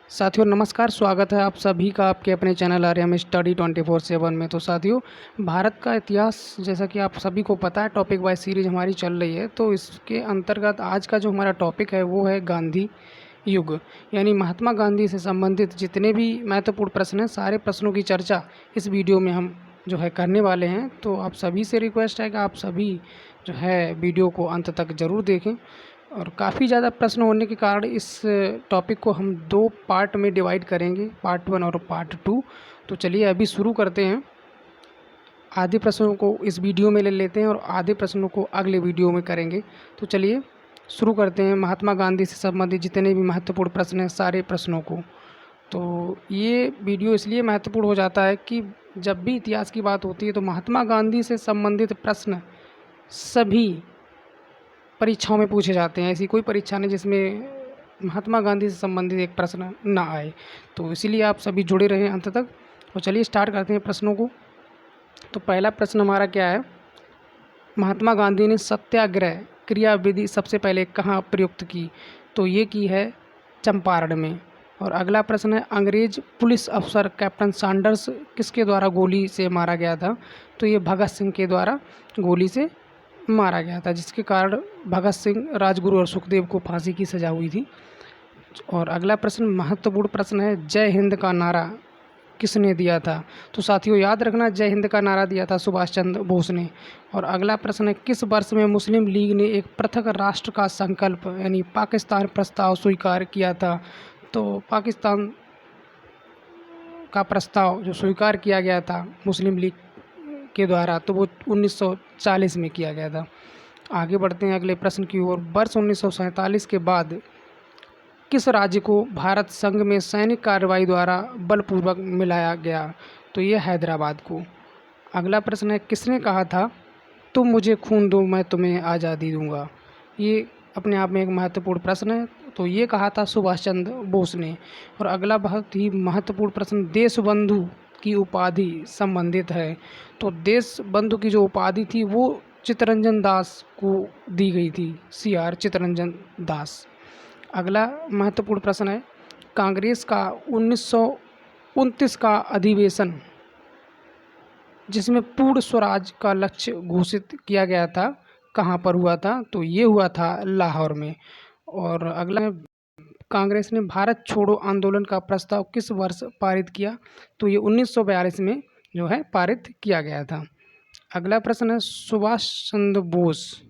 साथियों नमस्कार, स्वागत है आप सभी का आपके अपने चैनल आर्यम स्टडी 24/7 में। तो साथियों, भारत का इतिहास जैसा कि आप सभी को पता है, टॉपिक वाइज सीरीज हमारी चल रही है। तो इसके अंतर्गत आज का जो हमारा टॉपिक है वो है गांधी युग, यानी महात्मा गांधी से संबंधित जितने भी महत्वपूर्ण प्रश्न हैं, सारे प्रश्नों की चर्चा इस वीडियो में हम जो है करने वाले हैं। तो आप सभी से रिक्वेस्ट है कि आप सभी जो है वीडियो को अंत तक ज़रूर देखें। और काफ़ी ज़्यादा प्रश्न होने के कारण इस टॉपिक को हम दो पार्ट में डिवाइड करेंगे, पार्ट 1 और पार्ट 2। तो चलिए अभी शुरू करते हैं। आधे प्रश्नों को इस वीडियो में ले लेते हैं और आधे प्रश्नों को अगले वीडियो में करेंगे। तो चलिए शुरू करते हैं महात्मा गांधी से संबंधित जितने भी महत्वपूर्ण प्रश्न हैं, सारे प्रश्नों को। तो ये वीडियो इसलिए महत्वपूर्ण हो जाता है कि जब भी इतिहास की बात होती है तो महात्मा गांधी से संबंधित प्रश्न सभी परीक्षाओं में पूछे जाते हैं। ऐसी कोई परीक्षा नहीं जिसमें महात्मा गांधी से संबंधित एक प्रश्न ना आए। तो इसीलिए आप सभी जुड़े रहें अंत तक। तो चलिए स्टार्ट करते हैं प्रश्नों को। तो पहला प्रश्न हमारा क्या है, महात्मा गांधी ने सत्याग्रह क्रियाविधि सबसे पहले कहाँ प्रयुक्त की? तो ये की है चंपारण में। और अगला प्रश्न है, अंग्रेज पुलिस अफसर कैप्टन सैंडर्स किसके द्वारा गोली से मारा गया था? तो ये भगत सिंह के द्वारा गोली से मारा गया था, जिसके कारण भगत सिंह, राजगुरु और सुखदेव को फांसी की सज़ा हुई थी। और अगला प्रश्न महत्वपूर्ण प्रश्न है, जय हिंद का नारा किसने दिया था? तो साथियों याद रखना, जय हिंद का नारा दिया था सुभाष चंद्र बोस ने। और अगला प्रश्न है, किस वर्ष में मुस्लिम लीग ने एक पृथक राष्ट्र का संकल्प यानी पाकिस्तान प्रस्ताव स्वीकार किया था? तो पाकिस्तान का प्रस्ताव जो स्वीकार किया गया था मुस्लिम लीग के द्वारा, तो वो 1940 में किया गया था। आगे बढ़ते हैं अगले प्रश्न की ओर। वर्ष 1947 के बाद किस राज्य को भारत संघ में सैनिक कार्रवाई द्वारा बलपूर्वक मिलाया गया? तो ये हैदराबाद को। अगला प्रश्न है, किसने कहा था तुम मुझे खून दो मैं तुम्हें आज़ादी दूंगा? ये अपने आप में एक महत्वपूर्ण प्रश्न है। तो ये कहा था सुभाष चंद्र बोस ने। और अगला बहुत ही महत्वपूर्ण प्रश्न, देश बंधु की उपाधि संबंधित है। तो देश बंधु की जो उपाधि थी वो चित्तरंजन दास को दी गई थी, CR चित्तरंजन दास। अगला महत्वपूर्ण प्रश्न है, कांग्रेस का 1929 का अधिवेशन जिसमें पूर्ण स्वराज का लक्ष्य घोषित किया गया था, कहाँ पर हुआ था? तो ये हुआ था लाहौर में। और अगला है, कांग्रेस ने भारत छोड़ो आंदोलन का प्रस्ताव किस वर्ष पारित किया? तो ये 1942 में जो है पारित किया गया था। अगला प्रश्न है, सुभाष चंद्र बोस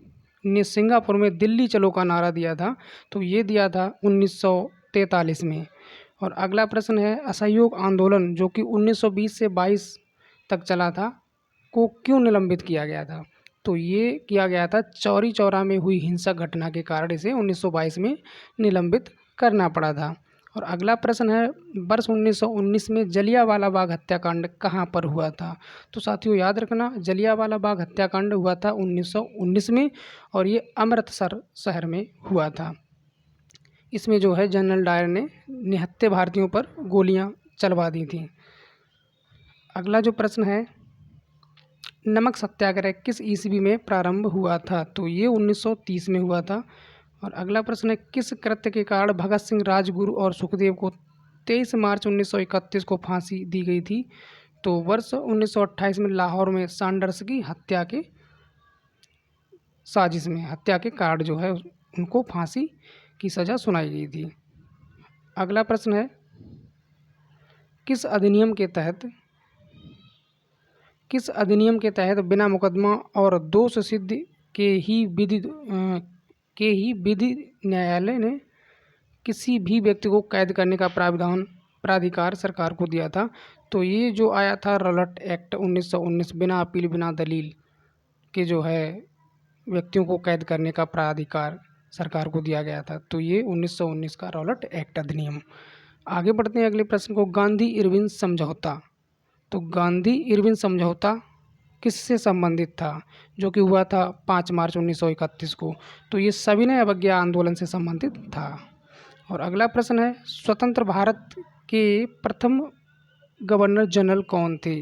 ने सिंगापुर में दिल्ली चलो का नारा दिया था, तो ये दिया था 1943 में। और अगला प्रश्न है, असहयोग आंदोलन जो कि 1920 से 22 तक चला था को क्यों निलंबित किया गया था? तो ये किया गया था चौरी चौरा में हुई हिंसक घटना के कारण इसे 1922 में निलंबित करना पड़ा था। और अगला प्रश्न है, वर्ष 1919 में जलियांवाला बाग हत्याकांड कहाँ पर हुआ था? तो साथियों याद रखना, जलियांवाला बाग हत्याकांड हुआ था 1919 में और ये अमृतसर शहर में हुआ था। इसमें जो है जनरल डायर ने निहत्थे भारतीयों पर गोलियां चलवा दी थी। अगला जो प्रश्न है, नमक सत्याग्रह किस ईस्वी में प्रारंभ हुआ था? तो ये 1930 में हुआ था। और अगला प्रश्न है, किस कृत्य के कारण भगत सिंह, राजगुरु और सुखदेव को 23 मार्च 1931 को फांसी दी गई थी? तो वर्ष 1928 में लाहौर में सैंडर्स की हत्या के साजिश में हत्या के कारण जो है उनको फांसी की सज़ा सुनाई गई थी। अगला प्रश्न है, किस अधिनियम के तहत बिना मुकदमा और दोष सिद्ध के ही विधि न्यायालय ने किसी भी व्यक्ति को कैद करने का प्राधिकार सरकार को दिया था? तो ये जो आया था रॉलट एक्ट 1919, बिना अपील बिना दलील के जो है व्यक्तियों को कैद करने का प्राधिकार सरकार को दिया गया था। तो ये 1919 का रॉलट एक्ट अधिनियम। आगे बढ़ते हैं अगले प्रश्न को, गांधी इरविन समझौता। तो गांधी इरविन समझौता किससे संबंधित था, जो कि हुआ था 5 मार्च 1931 को? तो ये सविनय अवज्ञा आंदोलन से संबंधित था। और अगला प्रश्न है, स्वतंत्र भारत के प्रथम गवर्नर जनरल कौन थे?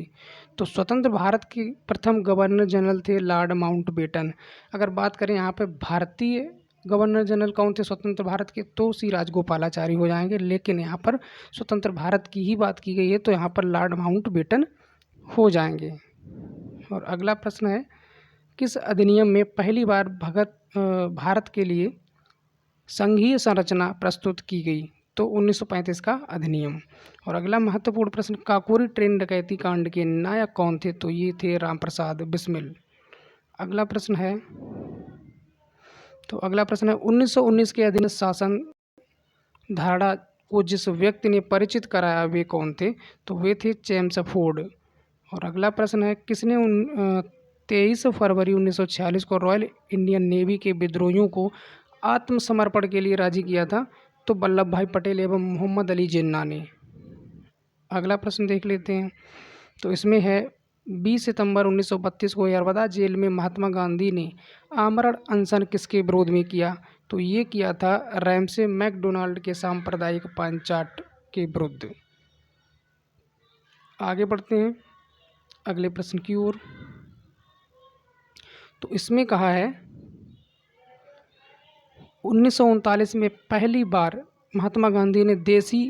तो स्वतंत्र भारत के प्रथम गवर्नर जनरल थे लॉर्ड माउंटबेटन। अगर बात करें यहाँ पे भारतीय गवर्नर जनरल कौन थे स्वतंत्र भारत के? तो सी राजगोपालाचारी हो जाएंगे। लेकिन यहाँ पर स्वतंत्र भारत की ही बात की गई है तो यहाँ पर लॉर्ड माउंटबेटन हो जाएंगे। और अगला प्रश्न है, किस अधिनियम में पहली बार भारत के लिए संघीय संरचना प्रस्तुत की गई? तो 1935 का अधिनियम। और अगला महत्वपूर्ण प्रश्न, काकोरी ट्रेन डकैती कांड के नायक कौन थे? तो ये थे रामप्रसाद बिस्मिल। अगला प्रश्न है, 1919 के अधीन शासन धारणा को जिस व्यक्ति ने परिचित कराया वे कौन थे? तो वे थे चेम्सफोर्ड। और अगला प्रश्न है, किसने 23 फरवरी 1946 को रॉयल इंडियन नेवी के विद्रोहियों को आत्मसमर्पण के लिए राजी किया था? तो वल्लभ भाई पटेल एवं मोहम्मद अली जिन्ना ने। अगला प्रश्न देख लेते हैं। तो इसमें है, 20 सितंबर 1932 को यरवदा जेल में महात्मा गांधी ने आमरण अनशन किसके विरोध में किया? तो ये किया था रैमसे मैकडोनाल्ड के सांप्रदायिक पांचाट के विरुद्ध। आगे बढ़ते हैं अगले प्रश्न की ओर। तो इसमें कहा है, 1939 में पहली बार महात्मा गांधी ने देसी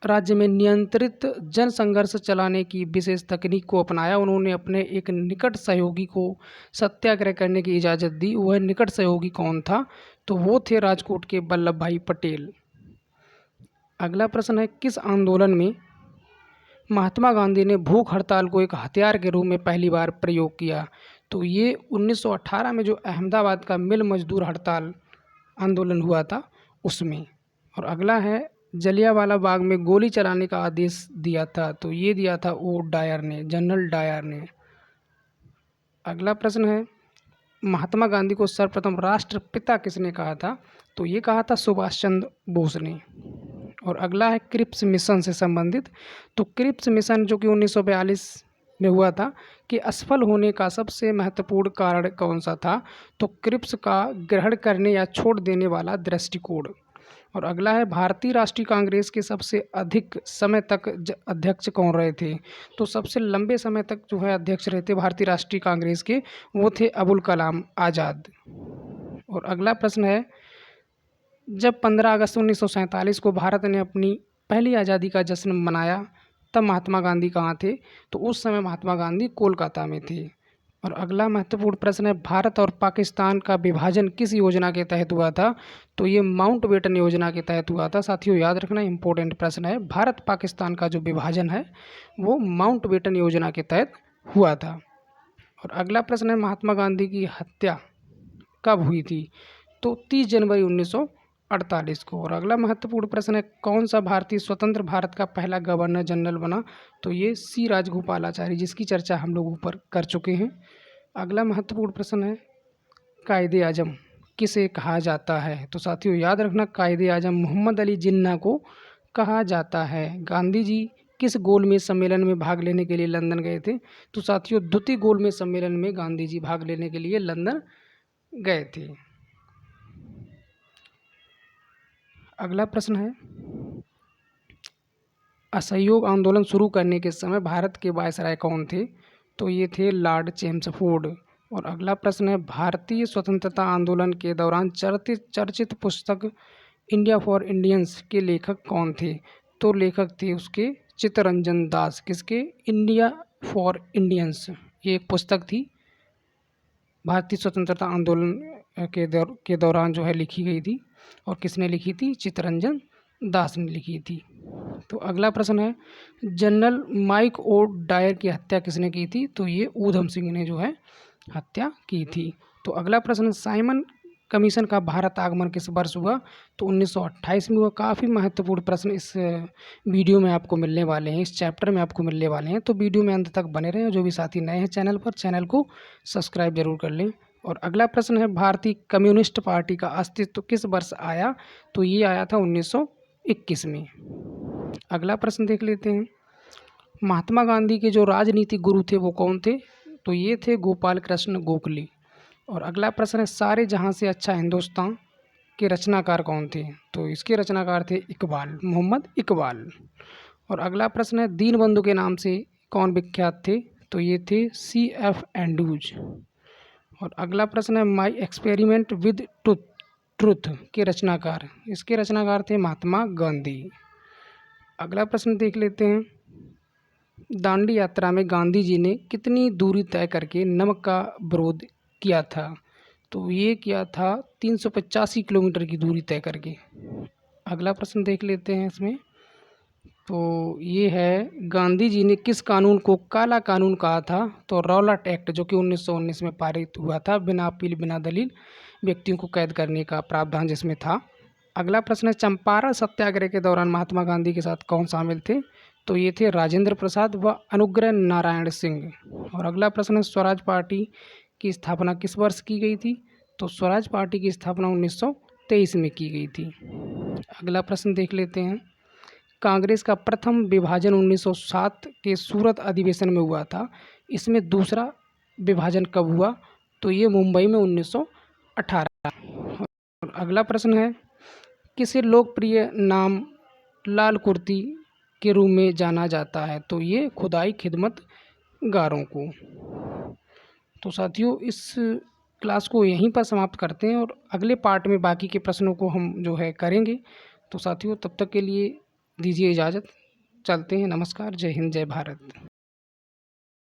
राज्य में नियंत्रित जन संघर्ष चलाने की विशेष तकनीक को अपनाया। उन्होंने अपने एक निकट सहयोगी को सत्याग्रह करने की इजाज़त दी। वह निकट सहयोगी कौन था? तो वो थे राजकोट के वल्लभ भाई पटेल। अगला प्रश्न है, किस आंदोलन में महात्मा गांधी ने भूख हड़ताल को एक हथियार के रूप में पहली बार प्रयोग किया? तो ये 1918 में जो अहमदाबाद का मिल मजदूर हड़ताल आंदोलन हुआ था उसमें। और अगला है, जलियांवाला बाग में गोली चलाने का आदेश दिया था? तो ये दिया था डायर ने, जनरल डायर ने। अगला प्रश्न है, महात्मा गांधी को सर्वप्रथम राष्ट्रपिता किसने कहा था? तो ये कहा था सुभाष चंद्र बोस ने। और अगला है, क्रिप्स मिशन से संबंधित। तो क्रिप्स मिशन जो कि 1942 में हुआ था, कि असफल होने का सबसे महत्वपूर्ण कारण कौन सा था? तो क्रिप्स का ग्रहण करने या छोड़ देने वाला दृष्टिकोण। और अगला है, भारतीय राष्ट्रीय कांग्रेस के सबसे अधिक समय तक अध्यक्ष कौन रहे थे? तो सबसे लंबे समय तक जो है अध्यक्ष रहे थे भारतीय राष्ट्रीय कांग्रेस के, वो थे अबुल कलाम आज़ाद। और अगला प्रश्न है, जब 15 अगस्त 1947 को भारत ने अपनी पहली आज़ादी का जश्न मनाया तब महात्मा गांधी कहाँ थे? तो उस समय महात्मा गांधी कोलकाता में थे। और अगला महत्वपूर्ण प्रश्न है, भारत और पाकिस्तान का विभाजन किस योजना के तहत हुआ था? तो ये माउंटबेटन योजना के तहत हुआ था। साथियों याद रखना, इंपॉर्टेंट प्रश्न है। भारत पाकिस्तान का जो विभाजन है वो माउंटबेटन योजना के तहत हुआ था। और अगला प्रश्न है, महात्मा गांधी की हत्या कब हुई थी? तो 30 जनवरी 1948 को। और अगला महत्वपूर्ण प्रश्न है, कौन सा भारतीय स्वतंत्र भारत का पहला गवर्नर जनरल बना? तो ये सी राजगोपालाचारी, जिसकी चर्चा हम लोग ऊपर कर चुके हैं। अगला महत्वपूर्ण प्रश्न है, कायदे आजम किसे कहा जाता है? तो साथियों याद रखना, कायदे आजम मोहम्मद अली जिन्ना को कहा जाता है। गांधी जी किस गोलमेज सम्मेलन में भाग लेने के लिए लंदन गए थे? तो साथियों द्वितीय गोलमेज सम्मेलन में गांधी जी भाग लेने के लिए लंदन गए थे। अगला प्रश्न है, असहयोग आंदोलन शुरू करने के समय भारत के वायसराय कौन थे? तो ये थे लॉर्ड चेम्सफोर्ड। और अगला प्रश्न है, भारतीय स्वतंत्रता आंदोलन के दौरान चर्चित पुस्तक इंडिया फॉर इंडियंस के लेखक कौन थे? तो लेखक थे उसके चित्तरंजन दास। किसके? इंडिया फॉर इंडियंस, ये एक पुस्तक थी भारतीय स्वतंत्रता आंदोलन के दौरान जो है लिखी गई थी। और किसने लिखी थी? चित्तरंजन दास ने लिखी थी। तो अगला प्रश्न है, जनरल माइक ओ डायर की हत्या किसने की थी? तो ये ऊधम सिंह ने जो है हत्या की थी। तो अगला प्रश्न, साइमन कमीशन का भारत आगमन किस वर्ष हुआ? तो 1928 में हुआ। काफ़ी महत्वपूर्ण प्रश्न इस वीडियो में आपको मिलने वाले हैं, इस चैप्टर में आपको मिलने वाले हैं। तो वीडियो में अंत तक बने रहें। जो भी साथी नए हैं चैनल पर, चैनल को सब्सक्राइब जरूर कर लें। और अगला प्रश्न है, भारतीय कम्युनिस्ट पार्टी का अस्तित्व किस वर्ष आया? तो ये आया था 1921 में। अगला प्रश्न देख लेते हैं, महात्मा गांधी के जो राजनीतिक गुरु थे वो कौन थे? तो ये थे गोपाल कृष्ण गोखले। और अगला प्रश्न है, सारे जहां से अच्छा हिंदुस्तान के रचनाकार कौन थे? तो इसके रचनाकार थे इकबाल, मोहम्मद इकबाल। और अगला प्रश्न है, दीनबंधु के नाम से कौन विख्यात थे? तो ये थे C.F. एंड्रूज। और अगला प्रश्न है, my experiment with truth truth के रचनाकार? इसके रचनाकार थे महात्मा गांधी। अगला प्रश्न देख लेते हैं। दांडी यात्रा में गांधी जी ने कितनी दूरी तय करके नमक का विरोध किया था? तो ये किया था 385 किलोमीटर की दूरी तय करके। अगला प्रश्न देख लेते हैं इसमें। तो ये है, गांधी जी ने किस कानून को काला कानून कहा था? तो रॉलट एक्ट, जो कि 1919 में पारित हुआ था, बिना अपील बिना दलील व्यक्तियों को कैद करने का प्रावधान जिसमें था। अगला प्रश्न है, चंपारण सत्याग्रह के दौरान महात्मा गांधी के साथ कौन शामिल थे? तो ये थे राजेंद्र प्रसाद व अनुग्रह नारायण सिंह। और अगला प्रश्न है, स्वराज पार्टी की स्थापना किस वर्ष की गई थी? तो स्वराज पार्टी की स्थापना 1923 में की गई थी। अगला प्रश्न देख लेते हैं। कांग्रेस का प्रथम विभाजन 1907 के सूरत अधिवेशन में हुआ था। इसमें दूसरा विभाजन कब हुआ? तो ये मुंबई में 1918। और अगला प्रश्न है, किसे लोकप्रिय नाम लाल कुर्ती के रूप में जाना जाता है? तो ये खुदाई खिदमत गारों को। तो साथियों, इस क्लास को यहीं पर समाप्त करते हैं और अगले पार्ट में बाकी के प्रश्नों को हम जो है करेंगे। तो साथियों, तब तक के लिए दीजिए इजाज़त। चलते हैं। नमस्कार। जय हिंद, जय भारत।